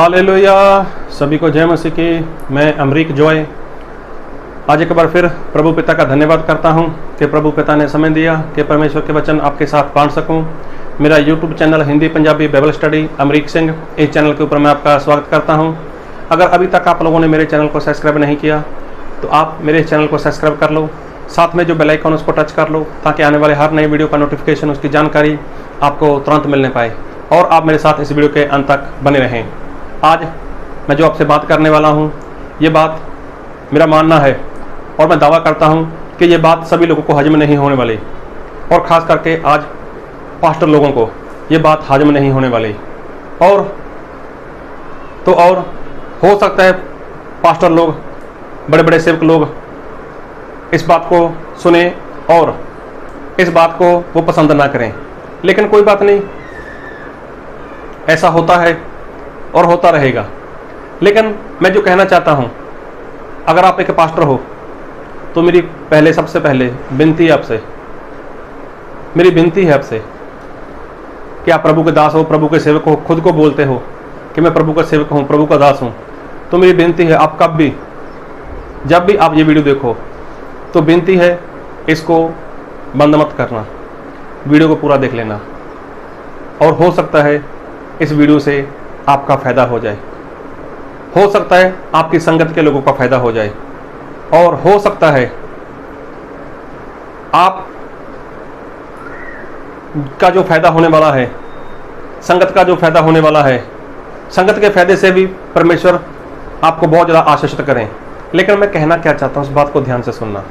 Hallelujah. सभी को जय मसीह की। मैं अमरीक जॉय आज एक बार फिर प्रभु पिता का धन्यवाद करता हूं कि प्रभु पिता ने समय दिया कि परमेश्वर के वचन आपके साथ बांट सकूं। मेरा YouTube channel Hindi Punjabi Bible study Amrik Singh, इस चैनल के ऊपर मैं आपका स्वागत करता हूं। अगर अभी तक आप लोगों ने मेरे चैनल को सब्सक्राइब नहीं किया तो आप मेरे चैनल को सब्सक्राइब कर लो, साथ में जो बेल आइकन उसको टच कर लो ताकि आने वाले हर नई वीडियो का नोटिफिकेशन, उसकी जानकारी आपको तुरंत मिलने पाए और आप मेरे साथ इस वीडियो के अंत तक बने रहें। आज मैं जो आपसे बात करने वाला हूँ, ये बात मेरा मानना है और मैं दावा करता हूँ कि ये बात सभी लोगों को हजम नहीं होने वाली, और ख़ास करके आज पास्टर लोगों को ये बात हजम नहीं होने वाली। और हो सकता है पास्टर लोग, बड़े बड़े सेवक लोग इस बात को सुने और इस बात को वो पसंद ना करें, लेकिन कोई बात नहीं, ऐसा होता है और होता रहेगा। लेकिन मैं जो कहना चाहता हूँ, अगर आप एक पास्टर हो तो मेरी सबसे पहले विनती है आपसे, मेरी विनती है आपसे कि आप प्रभु के दास हो, प्रभु के सेवक हो, खुद को बोलते हो कि मैं प्रभु का सेवक हूँ, प्रभु का दास हूँ। तो मेरी विनती है, आप कब भी जब भी आप ये वीडियो देखो तो विनती है, इसको बंद मत करना, वीडियो को पूरा देख लेना। और हो सकता है इस वीडियो से आपका फ़ायदा हो जाए, हो सकता है आपकी संगत के लोगों का फ़ायदा हो जाए, और हो सकता है आप का जो फ़ायदा होने वाला है, संगत का जो फ़ायदा होने वाला है, संगत के फ़ायदे से भी परमेश्वर आपको बहुत ज़्यादा आशीषित करें। लेकिन मैं कहना क्या चाहता हूँ, इस बात को ध्यान से सुनना,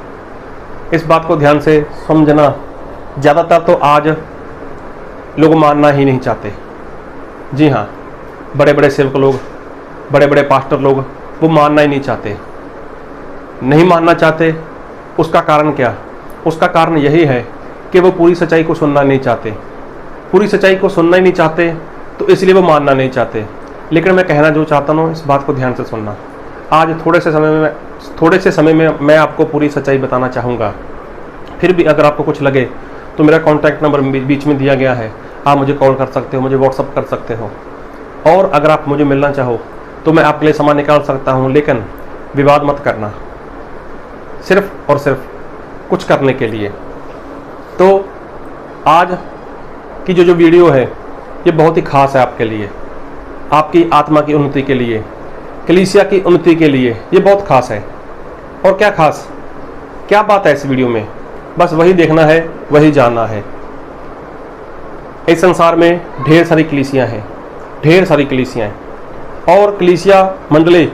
इस बात को ध्यान से समझना। ज़्यादातर तो आज लोग मानना ही नहीं चाहते। जी हाँ, बड़े बड़े सेवक लोग, बड़े बड़े पास्टर लोग वो मानना ही नहीं चाहते। नहीं मानना चाहते, उसका कारण क्या? उसका कारण यही है कि वो पूरी सच्चाई को सुनना नहीं चाहते। पूरी सच्चाई को सुनना ही नहीं चाहते तो इसलिए वो मानना नहीं चाहते। लेकिन मैं कहना जो चाहता हूँ, इस बात को ध्यान से सुनना। आज थोड़े से समय में मैं आपको पूरी सच्चाई बताना चाहूँगा। फिर भी अगर आपको कुछ लगे तो मेरा कॉन्टैक्ट नंबर बीच में दिया गया है, आप मुझे कॉल कर सकते हो, मुझे व्हाट्सअप कर सकते हो। और अगर आप मुझे मिलना चाहो तो मैं आपके लिए समय निकाल सकता हूँ, लेकिन विवाद मत करना, सिर्फ और सिर्फ कुछ करने के लिए। तो आज की जो वीडियो है ये बहुत ही खास है आपके लिए, आपकी आत्मा की उन्नति के लिए, कलीसिया की उन्नति के लिए। ये बहुत खास है। और क्या खास, क्या बात है इस वीडियो में, बस वही देखना है, वही जानना है। इस संसार में ढेर सारी कलीसियाँ हैं, ढेर सारी कलीसियाँ हैं, और कलीसिया मंडली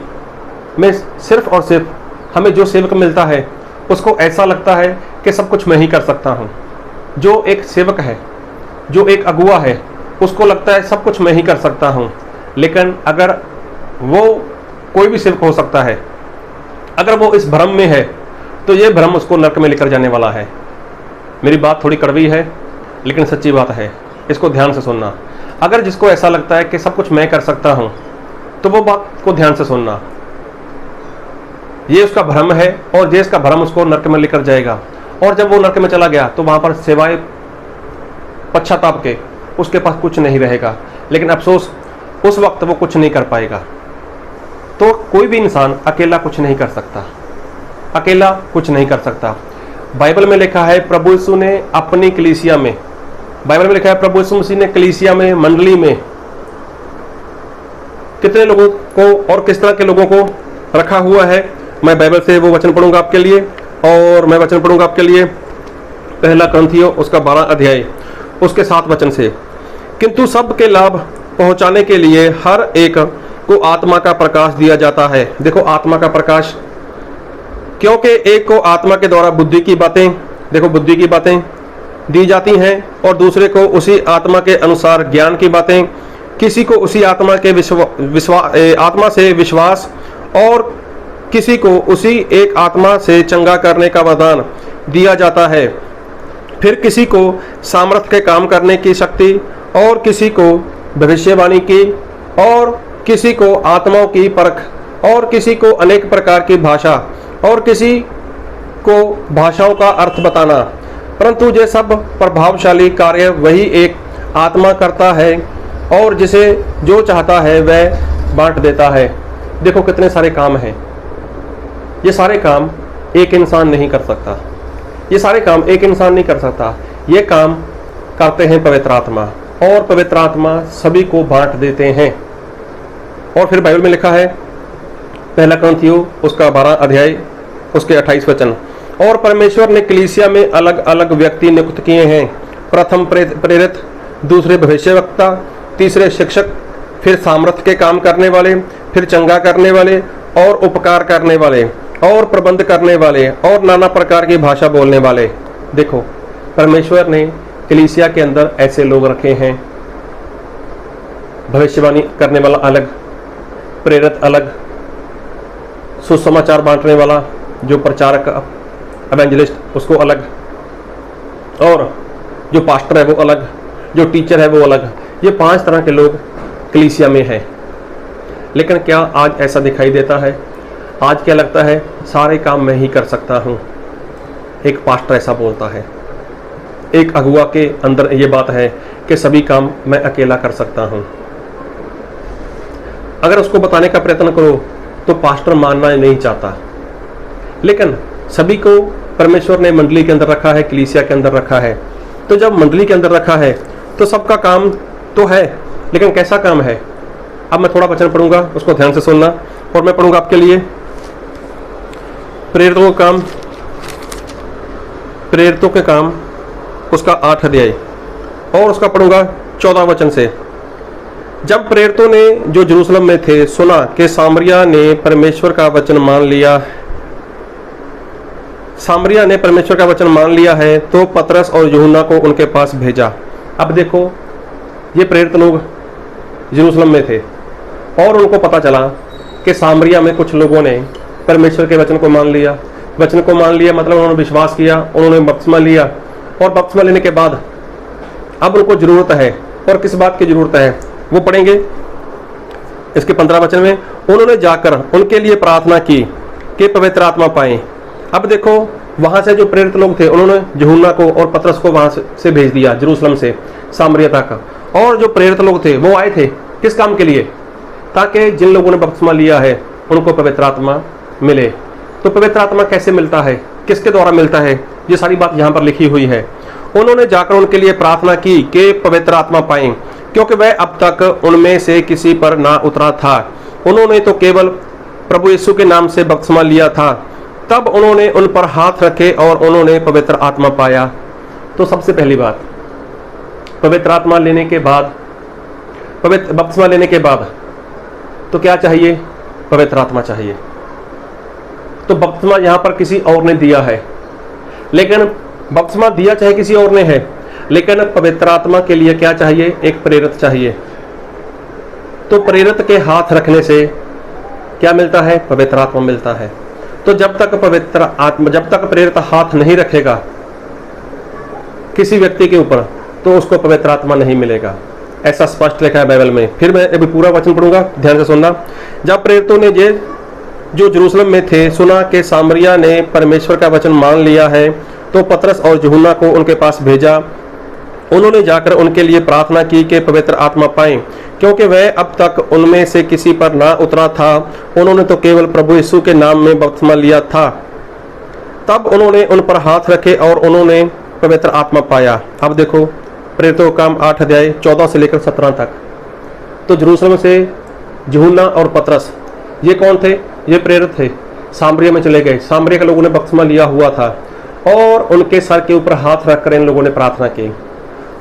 में सिर्फ और सिर्फ हमें जो सेवक मिलता है उसको ऐसा लगता है कि सब कुछ मैं ही कर सकता हूँ। जो एक सेवक है, जो एक अगुआ है, उसको लगता है सब कुछ मैं ही कर सकता हूँ। लेकिन अगर वो कोई भी सेवक हो सकता है, अगर वो इस भ्रम में है तो ये भ्रम उसको नरक में लेकर जाने वाला है। मेरी बात थोड़ी कड़वी है लेकिन सच्ची बात है, इसको ध्यान से सुनना। अगर जिसको ऐसा लगता है कि सब कुछ मैं कर सकता हूँ तो वो बात को ध्यान से सुनना, ये उसका भ्रम है और ये इसका भ्रम उसको नरक में लेकर जाएगा। और जब वो नरक में चला गया तो वहाँ पर सिवाय पश्चाताप के उसके पास कुछ नहीं रहेगा। लेकिन अफसोस, उस वक्त वो कुछ नहीं कर पाएगा। तो कोई भी इंसान अकेला कुछ नहीं कर सकता, अकेला कुछ नहीं कर सकता। बाइबल में लिखा है प्रभु यीशु ने अपनी कलीसिया में, बाइबल में लिखा है प्रभु यीशु मसीह ने कलीसिया में, मंडली में कितने लोगों को और किस तरह के लोगों को रखा हुआ है। मैं बाइबल से वो वचन पढ़ूंगा आपके लिए, और मैं वचन पढ़ूंगा आपके लिए पहला कुरिन्थियों उसका 12 अध्याय उसके 7 वचन से। किंतु सबके लाभ पहुंचाने के लिए हर एक को आत्मा का प्रकाश दिया जाता है। देखो, आत्मा का प्रकाश, क्योंकि एक को आत्मा के द्वारा बुद्धि की बातें, देखो बुद्धि की बातें दी जाती हैं, और दूसरे को उसी आत्मा के अनुसार ज्ञान की बातें, किसी को उसी आत्मा के आत्मा से विश्वास, और किसी को उसी एक आत्मा से चंगा करने का वरदान दिया जाता है। फिर किसी को सामर्थ्य के काम करने की शक्ति, और किसी को भविष्यवाणी की, और किसी को आत्माओं की परख, और किसी को अनेक प्रकार की भाषा, और किसी को भाषाओं का अर्थ बताना। परंतु ये सब प्रभावशाली कार्य वही एक आत्मा करता है, और जिसे जो चाहता है वह बांट देता है। देखो कितने सारे काम हैं। ये सारे काम एक इंसान नहीं कर सकता, ये सारे काम एक इंसान नहीं कर सकता। ये काम करते हैं पवित्र आत्मा, और पवित्र आत्मा सभी को बांट देते हैं। और फिर बाइबल में लिखा है, पहला कुरिन्थियों उसका 12 अध्याय उसके 28 वचन, और परमेश्वर ने कलीसिया में अलग अलग व्यक्ति नियुक्त किए हैं, प्रथम प्रेरित, दूसरे भविष्यवक्ता, तीसरे शिक्षक, फिर सामर्थ के काम करने वाले, फिर चंगा करने वाले, और उपकार करने वाले, और प्रबंध करने वाले, और नाना प्रकार की भाषा बोलने वाले। देखो परमेश्वर ने कलीसिया के अंदर ऐसे लोग रखे हैं, भविष्यवाणी करने वाला अलग, प्रेरित अलग, सुसमाचार बांटने वाला जो प्रचारक एवेंजलिस्ट उसको अलग, और जो पास्टर है वो अलग, जो टीचर है वो अलग। ये 5 तरह के लोग कलीसिया में है। लेकिन क्या आज ऐसा दिखाई देता है? आज क्या लगता है सारे काम मैं ही कर सकता हूँ। एक पास्टर ऐसा बोलता है, एक अगुआ के अंदर ये बात है कि सभी काम मैं अकेला कर सकता हूँ। अगर उसको बताने का प्रयत्न करो तो पास्टर मानना नहीं चाहता। लेकिन सभी को परमेश्वर ने मंडली के अंदर रखा है, कलीसिया के अंदर रखा है। तो जब मंडली के अंदर रखा है तो सबका काम तो है, लेकिन कैसा काम है? अब मैं थोड़ा वचन पढ़ूंगा, उसको ध्यान से सुनना, और मैं पढ़ूंगा आपके लिए प्रेरितों का काम, प्रेरितों के काम उसका 8 अध्याय, और उसका पढ़ूंगा 14 वचन से। जब प्रेरितों ने जो यरूशलेम में थे सुना कि सामरिया ने परमेश्वर का वचन मान लिया, सामरिया ने परमेश्वर का वचन मान लिया है, तो पतरस और यूहन्ना को उनके पास भेजा। अब देखो ये प्रेरित लोग यरूशलेम में थे, और उनको पता चला कि सामरिया में कुछ लोगों ने परमेश्वर के वचन को मान लिया। वचन को मान लिया मतलब उन्होंने विश्वास किया, उन्होंने बपतिस्मा लिया, और बपतिस्मा लेने के बाद अब उनको जरूरत है। और किस बात की जरूरत है वो पढ़ेंगे इसके 15 वचन में। उन्होंने जाकर उनके लिए प्रार्थना की कि पवित्र आत्मा पाएं। अब देखो वहां से जो प्रेरित लोग थे उन्होंने यूहन्ना को और पतरस को वहां से भेज दिया, यरूशलेम से सामरिया तक। और जो प्रेरित लोग थे वो आए थे किस काम के लिए? ताकि जिन लोगों ने बपतिस्मा लिया है उनको पवित्र आत्मा मिले। तो पवित्र आत्मा कैसे मिलता है, किसके द्वारा मिलता है, ये सारी बात यहाँ पर लिखी हुई है। उन्होंने जाकर उनके लिए प्रार्थना की कि पवित्र आत्मा पाएं, क्योंकि वह अब तक उनमें से किसी पर ना उतरा था। उन्होंने तो केवल प्रभु यीशु के नाम से बपतिस्मा लिया था। तब उन्होंने उन पर हाथ रखे और उन्होंने पवित्र आत्मा पाया। तो सबसे पहली बात, पवित्र आत्मा लेने के बाद, पवित्र बपतिस्मा लेने के बाद तो क्या चाहिए? पवित्र आत्मा चाहिए। तो बपतिस्मा यहाँ पर किसी और ने दिया है, लेकिन बपतिस्मा दिया चाहे किसी और ने है, लेकिन पवित्र आत्मा के लिए क्या चाहिए? एक प्रेरित चाहिए। तो प्रेरित के हाथ रखने से क्या मिलता है? पवित्र आत्मा मिलता है। तो जब तक पवित्र आत्मा, जब तक प्रेरित हाथ नहीं रखेगा किसी व्यक्ति के ऊपर, तो उसको पवित्र आत्मा नहीं मिलेगा। ऐसा स्पष्ट लिखा है बाइबल में। फिर मैं अभी पूरा वचन पढ़ूंगा, ध्यान से सुनना। जब प्रेरितों ने जो यरूशलेम में थे सुना कि सामरिया ने परमेश्वर का वचन मान लिया है, तो पतरस और यूहन्ना को उनके पास भेजा। उन्होंने जाकर उनके लिए प्रार्थना की कि पवित्र आत्मा पाएं, क्योंकि वह अब तक उनमें से किसी पर ना उतरा था। उन्होंने तो केवल प्रभु यीशु के नाम में बपतिस्मा लिया था। तब उन्होंने उन पर हाथ रखे और उन्होंने पवित्र आत्मा पाया। अब देखो प्रेरितों का काम 8 अध्याय 14 से लेकर 17 तक। तो यरूशलेम से यूहन्ना और पतरस ये कौन थे? ये प्रेरित थे। सामरिया में चले गए। सामरिया के लोगों ने बपतिस्मा लिया हुआ था, और उनके सर के ऊपर हाथ रखकर इन लोगों ने प्रार्थना की,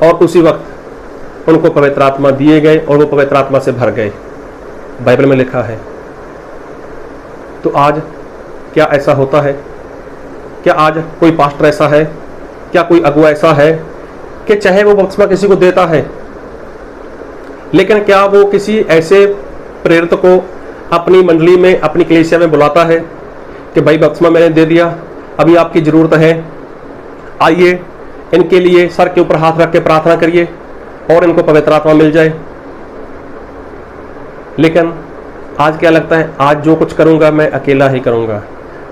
और उसी वक्त उनको पवित्र आत्मा दिए गए और वो पवित्र आत्मा से भर गए। बाइबल में लिखा है। तो आज क्या ऐसा होता है? क्या आज कोई पास्टर ऐसा है, क्या कोई अगुआ ऐसा है कि चाहे वो बपतिस्मा किसी को देता है, लेकिन क्या वो किसी ऐसे प्रेरित को अपनी मंडली में, अपनी कलीसिया में बुलाता है कि भाई बपतिस्मा मैंने दे दिया, अभी आपकी ज़रूरत है, आइए इनके लिए सर के ऊपर हाथ रख के प्रार्थना करिए और इनको पवित्र आत्मा मिल जाए। लेकिन आज क्या लगता है? आज जो कुछ करूंगा मैं अकेला ही करूंगा,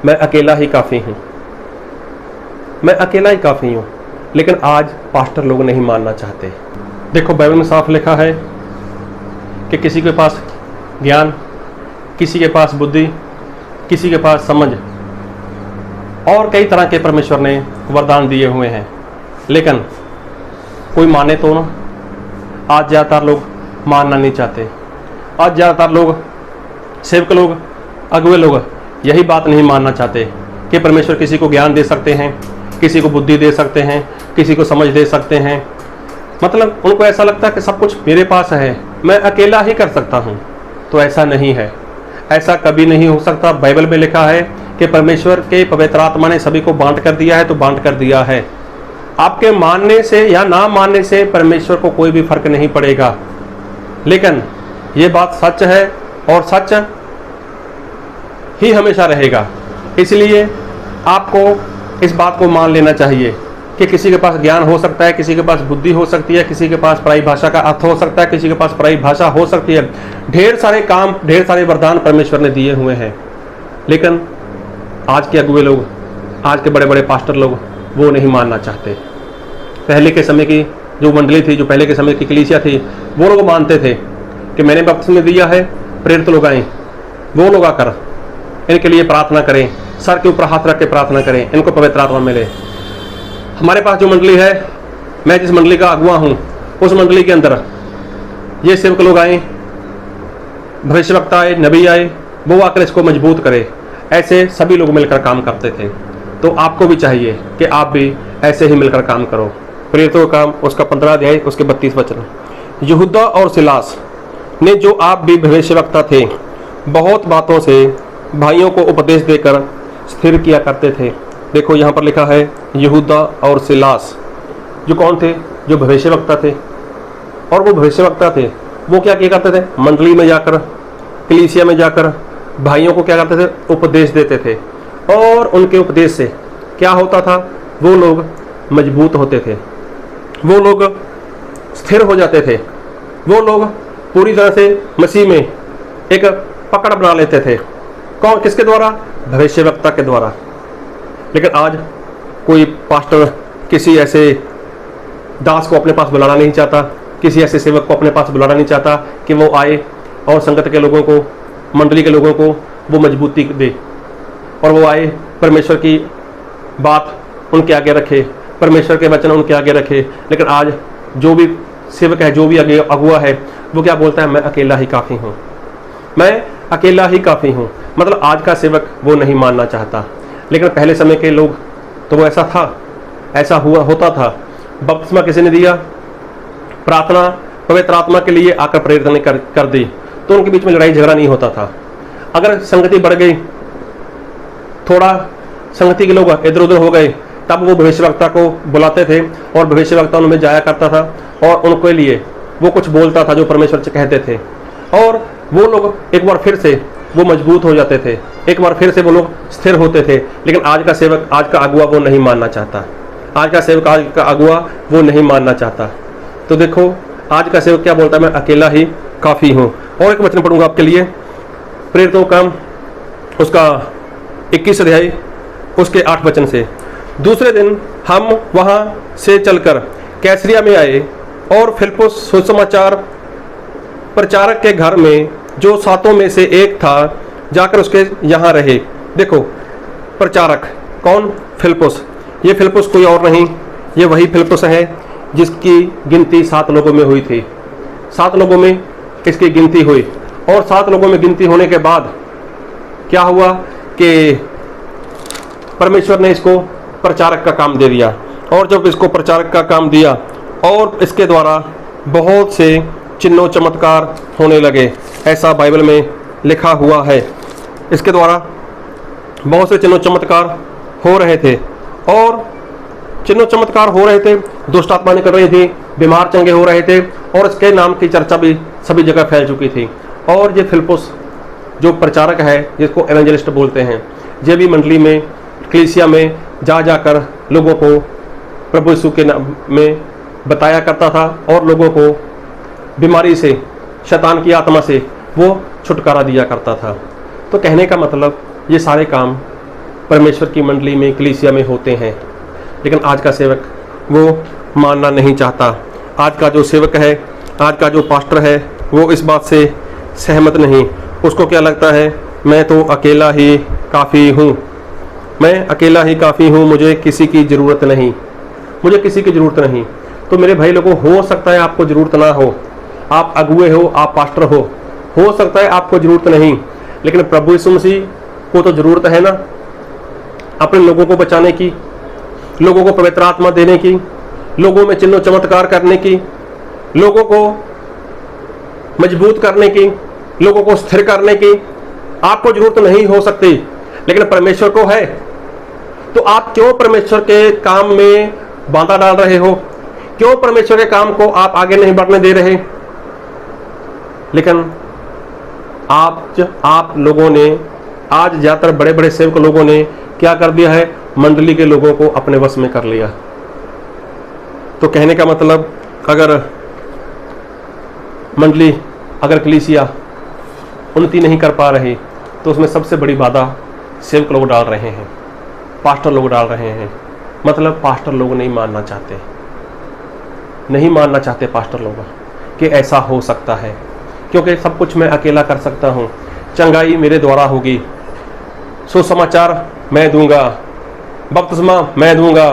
मैं अकेला ही काफ़ी हूँ, मैं अकेला ही काफ़ी हूँ। लेकिन आज पास्टर लोग नहीं मानना चाहते। देखो बाइबल में साफ लिखा है कि किसी के पास ज्ञान, किसी के पास बुद्धि, किसी के पास समझ, और कई तरह के परमेश्वर ने वरदान दिए हुए हैं। लेकिन कोई माने तो ना। आज ज़्यादातर लोग मानना नहीं चाहते। आज ज़्यादातर लोग, सेवक लोग, अगुवे लोग यही बात नहीं मानना चाहते कि परमेश्वर किसी को ज्ञान दे सकते हैं, किसी को बुद्धि दे सकते हैं, किसी को समझ दे सकते हैं। मतलब उनको ऐसा लगता है कि सब कुछ मेरे पास है, मैं अकेला ही कर सकता हूँ। तो ऐसा नहीं है, ऐसा कभी नहीं हो सकता। बाइबल में लिखा है कि परमेश्वर के पवित्र आत्मा ने सभी को बांट कर दिया है, तो बांट कर दिया है। आपके मानने से या ना मानने से परमेश्वर को कोई भी फर्क नहीं पड़ेगा। लेकिन ये बात सच है और सच ही हमेशा रहेगा। इसलिए आपको इस बात को मान लेना चाहिए कि किसी के पास ज्ञान हो सकता है, किसी के पास बुद्धि हो सकती है, किसी के पास पराई भाषा का अर्थ हो सकता है, किसी के पास पराई भाषा हो सकती है। ढेर सारे काम, ढेर सारे वरदान परमेश्वर ने दिए हुए हैं। लेकिन आज के अगुवे लोग, आज के बड़े बड़े पास्टर लोग वो नहीं मानना चाहते। पहले के समय की जो मंडली थी, जो पहले के समय की कलीसिया थी, वो लोग मानते थे कि मैंने बपतिस्मा दिया है, प्रेरित लोग आए, वो लोग आकर इनके लिए प्रार्थना करें, सर के ऊपर हाथ रख के प्रार्थना करें, इनको पवित्र आत्मा मिले। हमारे पास जो मंडली है, मैं जिस मंडली का अगुआ हूँ, उस मंडली के अंदर ये सेवक लोग आए, भविष्यवक्ता आए, नबी आए, वो आकर इसको मजबूत करे। ऐसे सभी लोग मिलकर काम करते थे। तो आपको भी चाहिए कि आप भी ऐसे ही मिलकर काम करो। प्रेरितों का काम, उसका 15 अध्याय, उसके 32 वचन। यहूदा और सिलास ने, जो आप भी भविष्यवक्ता थे, बहुत बातों से भाइयों को उपदेश देकर स्थिर किया करते थे। देखो यहाँ पर लिखा है यहूदा और सिलास, जो कौन थे? जो भविष्यवक्ता थे। और वो भविष्यवक्ता थे, वो क्या किया करते थे? मंडली में जाकर, कलीसिया में जाकर भाइयों को क्या करते थे? उपदेश देते थे। और उनके उपदेश से क्या होता था? वो लोग मजबूत होते थे, वो लोग स्थिर हो जाते थे, वो लोग पूरी तरह से मसीह में एक पकड़ बना लेते थे। कौन? किसके द्वारा? भविष्यवक्ता के द्वारा। लेकिन आज कोई पास्टर किसी ऐसे दास को अपने पास बुलाना नहीं चाहता, किसी ऐसे सेवक को अपने पास बुलाना नहीं चाहता कि वो आए और संगत के लोगों को, मंडली के लोगों को वो मजबूती दे, और वो आए परमेश्वर की बात उनके आगे रखे, परमेश्वर के वचन उनके आगे रखे। लेकिन आज जो भी सेवक है, जो भी अगुआ है, वो क्या बोलता है? मैं अकेला ही काफ़ी हूँ, मैं अकेला ही काफ़ी हूँ। मतलब आज का सेवक वो नहीं मानना चाहता। लेकिन पहले समय के लोग तो वो ऐसा था, ऐसा हुआ होता था। बपतिस्मा किसी ने दिया, प्रार्थना पवित्र आत्मा के लिए आकर प्रेरित ने कर दी, तो उनके बीच में लड़ाई झगड़ा नहीं होता था। अगर संगति बढ़ गई, थोड़ा संगति के लोग इधर उधर हो गए, तब वो भविष्यवक्ता को बुलाते थे और भविष्यवक्ता उनमें जाया करता था और उनके लिए वो कुछ बोलता था जो परमेश्वर से कहते थे, और वो लोग एक बार फिर से वो मजबूत हो जाते थे, एक बार फिर से वो लोग स्थिर होते थे। लेकिन आज का सेवक, आज का अगुआ वो नहीं मानना चाहता। आज का सेवक, आज का अगुआ वो नहीं मानना चाहता। तो देखो आज का सेवक क्या बोलता है? मैं अकेला ही काफ़ी हूँ। और एक वचन पढ़ूंगा आपके लिए, प्रेरितों का उसका 21 अध्याय, उसके 8 वचन से। दूसरे दिन हम वहाँ से चलकर कैसरिया में आए और फिलिप्पुस सुसमाचार प्रचारक के घर में, जो 7 में से एक था, जाकर उसके यहाँ रहे। देखो प्रचारक कौन? फिलिप्पुस। ये फिलिप्पुस कोई और नहीं, ये वही फिलिप्पुस है जिसकी गिनती 7 लोगों में हुई थी। 7 लोगों में इसकी गिनती हुई, और 7 लोगों में गिनती होने के बाद क्या हुआ कि परमेश्वर ने इसको प्रचारक का काम दे दिया। और जब इसको प्रचारक का काम दिया और इसके द्वारा बहुत से चिन्हों चमत्कार होने लगे, ऐसा बाइबल में लिखा हुआ है। इसके द्वारा बहुत से चिन्हों चमत्कार हो रहे थे, और चिन्हों चमत्कार हो रहे थे, दुष्ट आत्मा निकल रही थी, बीमार चंगे हो रहे थे, और इसके नाम की चर्चा भी सभी जगह फैल चुकी थी। और ये फिलिप्पुस जो प्रचारक है, जिसको एवेंजलिस्ट बोलते हैं, ये भी मंडली में, कलीसिया में जा जाकर लोगों को प्रभु यीशु के नाम में बताया करता था, और लोगों को बीमारी से, शैतान की आत्मा से वो छुटकारा दिया करता था। तो कहने का मतलब ये सारे काम परमेश्वर की मंडली में, कलीसिया में होते हैं। लेकिन आज का सेवक वो मानना नहीं चाहता। आज का जो सेवक है, आज का जो पास्टर है, वो इस बात से सहमत नहीं। उसको क्या लगता है, मैं तो अकेला ही काफ़ी हूँ, मैं अकेला ही काफ़ी हूँ, मुझे किसी की ज़रूरत नहीं, मुझे किसी की ज़रूरत नहीं। तो मेरे भाई लोगों, हो सकता है आपको ज़रूरत ना हो, आप अगुए हो, आप पास्टर हो सकता है आपको ज़रूरत नहीं, लेकिन प्रभु यीशु मसीह को तो ज़रूरत है ना, अपने लोगों को बचाने की, लोगों को पवित्र आत्मा देने की, लोगों में चिन्ह चमत्कार करने की, लोगों को मजबूत करने की, लोगों को स्थिर करने की। आपको जरूरत नहीं हो सकती, लेकिन परमेश्वर को है। तो आप क्यों परमेश्वर के काम में बाधा डाल रहे हो? क्यों परमेश्वर के काम को आप आगे नहीं बढ़ने दे रहे? लेकिन आप लोगों ने, आज ज्यादातर बड़े बड़े सेवक लोगों ने क्या कर दिया है, मंडली के लोगों को अपने वश में कर लिया। तो कहने का मतलब, अगर मंडली, अगर कलीसिया उन्नति नहीं कर पा रही, तो उसमें सबसे बड़ी बाधा सेवक लोग डाल रहे हैं, पास्टर लोग डाल रहे हैं। मतलब पास्टर लोग नहीं मानना चाहते, नहीं मानना चाहते पास्टर लोग कि ऐसा हो सकता है, क्योंकि सब कुछ मैं अकेला कर सकता हूँ, चंगाई मेरे द्वारा होगी, सुसमाचार मैं दूंगा, बपतिस्मा मैं दूंगा,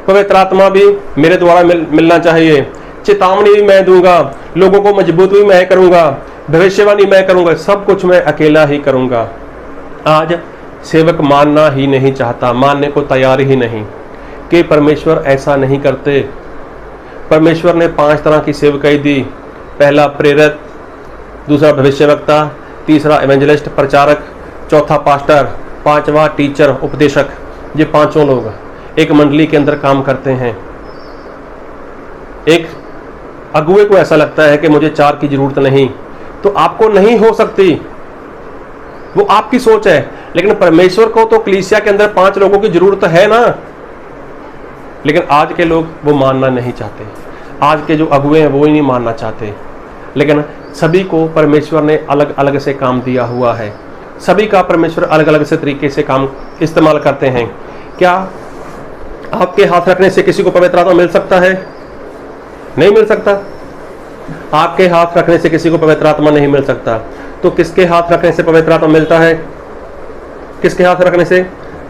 पवित्र आत्मा भी मेरे द्वारा मिलना चाहिए, चेतावनी भी मैं दूंगा, लोगों को मजबूत भी मैं करूंगा, भविष्यवाणी मैं करूंगा, सब कुछ मैं अकेला ही करूंगा। आज सेवक मानना ही नहीं चाहता, मानने को तैयार ही नहीं कि परमेश्वर ऐसा नहीं करते। परमेश्वर ने 5 तरह की सेवकाई दी। पहला प्रेरित, दूसरा भविष्यवक्ता, तीसरा एवेंजलिस्ट प्रचारक, चौथा पास्टर, पांचवा टीचर उपदेशक। ये 5 लोग एक मंडली के अंदर काम करते हैं। एक अगुए को ऐसा लगता है कि मुझे 4 की जरूरत नहीं, तो आपको नहीं हो सकती, वो आपकी सोच है। लेकिन परमेश्वर को तो कलीसिया के अंदर 5 लोगों की जरूरत है ना। लेकिन आज के लोग वो मानना नहीं चाहते, आज के जो अगुए हैं वो ही नहीं मानना चाहते। लेकिन सभी को परमेश्वर ने अलग अलग से काम दिया हुआ है, सभी का परमेश्वर अलग अलग से तरीके से काम इस्तेमाल करते हैं। क्या आपके हाथ रखने से किसी को पवित्र आत्मा मिल सकता है? नहीं मिल सकता। आपके हाथ रखने से किसी को पवित्र आत्मा नहीं मिल सकता। तो किसके हाथ रखने से पवित्र आत्मा मिलता है? किसके हाथ रखने से?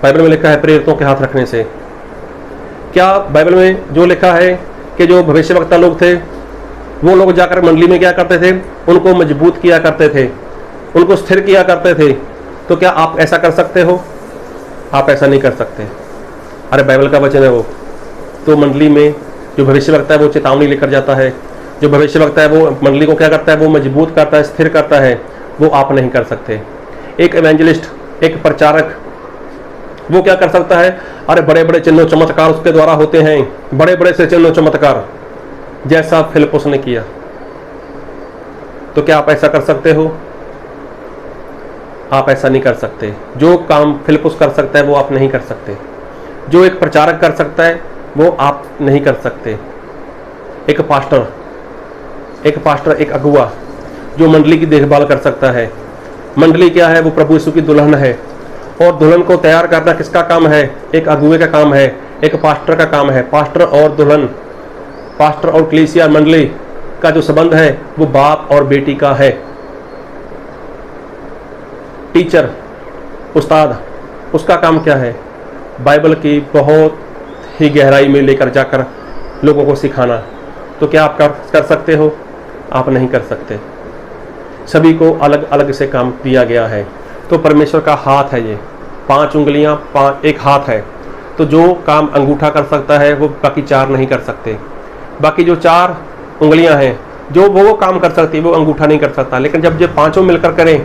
बाइबल में लिखा है प्रेरितों के हाथ रखने से। क्या बाइबल में जो लिखा है कि जो भविष्यवक्ता लोग थे, वो लोग जाकर मंडली में क्या करते थे? उनको मजबूत किया करते थे, उनको स्थिर किया करते थे। तो क्या आप ऐसा कर सकते हो? आप ऐसा नहीं कर सकते। अरे बाइबल का वचन है वो। तो मंडली में जो भविष्यवक्ता है वो चेतावनी लेकर जाता है, जो भविष्यवक्ता है वो मंडली को क्या करता है? वो मजबूत करता है, स्थिर करता है। वो आप नहीं कर सकते। एक इवेंजलिस्ट, एक प्रचारक, वो क्या कर सकता है? अरे बड़े बड़े चिन्ह चमत्कार उसके द्वारा होते हैं, बड़े बड़े से चिन्ह चमत्कार, जैसा फिलिप्पुस ने किया। तो क्या आप ऐसा कर सकते हो? आप ऐसा नहीं कर सकते। जो काम फिलिप्पुस कर सकता है वो आप नहीं कर सकते। जो एक प्रचारक कर सकता है वो आप नहीं कर सकते। एक पास्टर, एक अगुआ जो मंडली की देखभाल कर सकता है। मंडली क्या है? वो प्रभु यीशु की दुल्हन है, और दुल्हन को तैयार करना किसका काम है? एक अगुए का काम है, एक पास्टर का काम है। पास्टर और दुल्हन, पास्टर और कलीसिया मंडली का जो संबंध है वो बाप और बेटी का है। टीचर, उस्ताद, उसका काम क्या है? बाइबल की बहुत ही गहराई में लेकर जाकर लोगों को सिखाना। तो क्या आप कर सकते हो? आप नहीं कर सकते। सभी को अलग अलग से काम दिया गया है। तो परमेश्वर का हाथ है ये, 5 उंगलियां, एक हाथ है। तो जो काम अंगूठा कर सकता है वो बाकी 4 नहीं कर सकते। बाकी जो 4 उंगलियां हैं, जो वो काम कर सकती है वो अंगूठा नहीं कर सकता। लेकिन जब ये 5 मिलकर करें,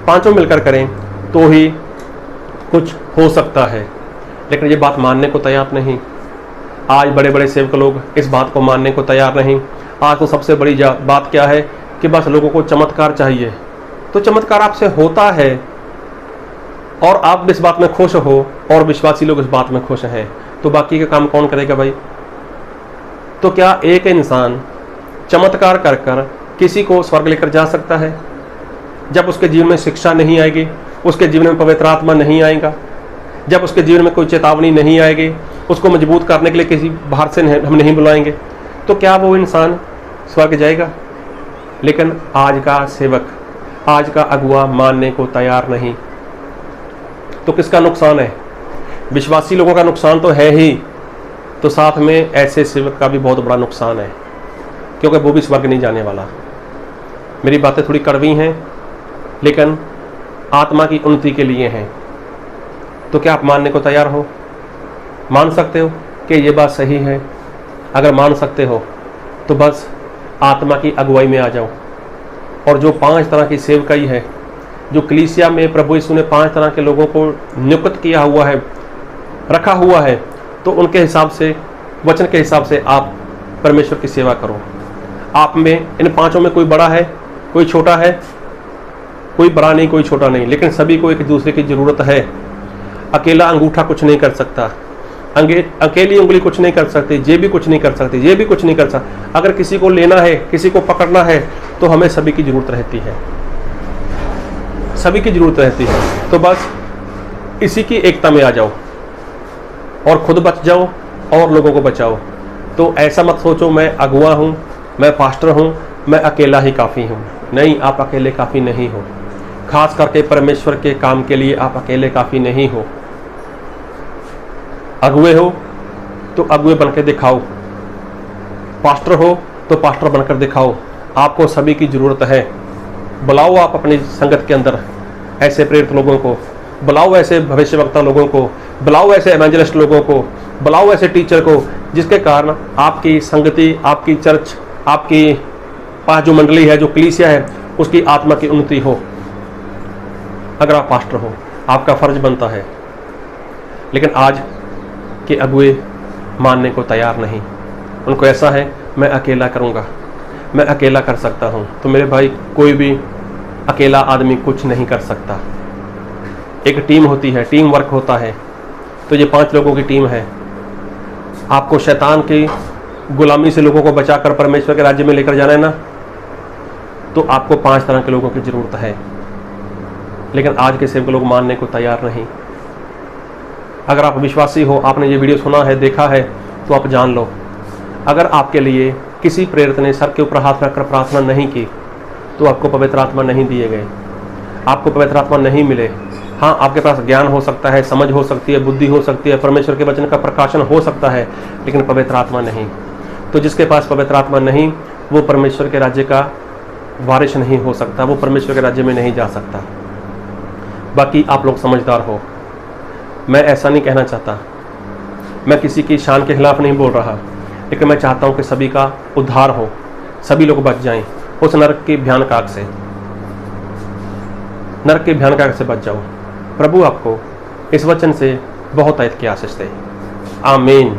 5 मिलकर करें तो ही कुछ हो सकता है। लेकिन ये बात मानने को तैयार नहीं। आज बड़े बड़े सेवक लोग इस बात को मानने को तैयार नहीं। आज तो सबसे बड़ी बात क्या है कि बस लोगों को चमत्कार चाहिए। तो चमत्कार आपसे होता है और आप इस बात में खुश हो और विश्वासी लोग इस बात में खुश हैं, तो बाकी का काम कौन करेगा भाई? तो क्या एक इंसान चमत्कार कर कर किसी को स्वर्ग लेकर जा सकता है? जब उसके जीवन में शिक्षा नहीं आएगी, उसके जीवन में पवित्र आत्मा नहीं आएगा, जब उसके जीवन में कोई चेतावनी नहीं आएगी, उसको मजबूत करने के लिए किसी बाहर से हम नहीं बुलाएंगे, तो क्या वो इंसान स्वर्ग जाएगा? लेकिन आज का सेवक, आज का अगुआ मानने को तैयार नहीं। तो किसका नुकसान है? विश्वासी लोगों का नुकसान तो है ही, तो साथ में ऐसे सेवक का भी बहुत बड़ा नुकसान है, क्योंकि वो भी स्वर्ग नहीं जाने वाला। मेरी बातें थोड़ी कड़वी हैं, लेकिन आत्मा की उन्नति के लिए हैं। तो क्या आप मानने को तैयार हो? मान सकते हो कि ये बात सही है? अगर मान सकते हो तो बस आत्मा की अगुवाई में आ जाओ। और जो 5 तरह की सेवकाई है, जो कलीसिया में प्रभु यीशु ने 5 तरह के लोगों को नियुक्त किया हुआ है, रखा हुआ है, तो उनके हिसाब से, वचन के हिसाब से आप परमेश्वर की सेवा करो। आप में, इन 5 में कोई बड़ा है, कोई छोटा है? कोई बड़ा नहीं, कोई छोटा नहीं, लेकिन सभी को एक दूसरे की ज़रूरत है। अकेला अंगूठा कुछ नहीं कर सकता, अकेली उंगली कुछ नहीं कर सकती, ये भी कुछ नहीं कर सकती, ये भी कुछ नहीं कर सकता। अगर किसी को लेना है, किसी को पकड़ना है, तो हमें सभी की ज़रूरत रहती है, सभी की ज़रूरत रहती है। तो बस इसी की एकता में आ जाओ और खुद बच जाओ और लोगों को बचाओ। तो ऐसा मत सोचो मैं अगुआ हूँ, मैं पास्टर हूँ, मैं अकेला ही काफ़ी हूँ। नहीं, आप अकेले काफ़ी नहीं हो। खास करके परमेश्वर के काम के लिए आप अकेले काफ़ी नहीं हो। अगुए हो तो अगुए बनकर दिखाओ, पास्टर हो तो पास्टर बनकर दिखाओ। आपको सभी की ज़रूरत है। बुलाओ आप अपनी संगत के अंदर ऐसे प्रेरित लोगों को, बुलाओ ऐसे भविष्यवक्ता लोगों को, बुलाओ ऐसे एवेंजलिस्ट लोगों को, बुलाओ ऐसे टीचर को, जिसके कारण आपकी संगति, आपकी चर्च, आपकी पास जो मंडली है, जो कलीसिया है, उसकी आत्मा की उन्नति हो। अगर आप पास्टर हो, आपका फर्ज बनता है। लेकिन आज के अगुए मानने को तैयार नहीं। उनको ऐसा है मैं अकेला करूँगा, मैं अकेला कर सकता हूँ। तो मेरे भाई, कोई भी अकेला आदमी कुछ नहीं कर सकता। एक टीम होती है, टीम वर्क होता है। तो ये 5 लोगों की टीम है। आपको शैतान की गुलामी से लोगों को बचाकर परमेश्वर के राज्य में लेकर जाना है ना, तो आपको 5 तरह के लोगों की ज़रूरत है। लेकिन आज के सेवक लोग मानने को तैयार नहीं। अगर आप विश्वासी हो, आपने ये वीडियो सुना है, देखा है, तो आप जान लो, अगर आपके लिए किसी प्रेरित ने सर के ऊपर हाथ रखकर प्रार्थना नहीं की, तो आपको पवित्र आत्मा नहीं दिए गए, आपको पवित्र आत्मा नहीं मिले। हाँ, आपके पास ज्ञान हो सकता है, समझ हो सकती है, बुद्धि हो सकती है, परमेश्वर के वचन का प्रकाशन हो सकता है, लेकिन पवित्र आत्मा नहीं। तो जिसके पास पवित्र आत्मा नहीं, वो परमेश्वर के राज्य का वारिस नहीं हो सकता, वो परमेश्वर के राज्य में नहीं जा सकता। बाकी आप लोग समझदार हो, मैं ऐसा नहीं कहना चाहता, मैं किसी की शान के खिलाफ नहीं बोल रहा, लेकिन मैं चाहता हूं कि सभी का उद्धार हो, सभी लोग बच जाएं उस नरक की भयानक आग से, नरक की भयानक आग से बच जाओ। प्रभु आपको इस वचन से बहुत आयत की आशीष दे। आमीन।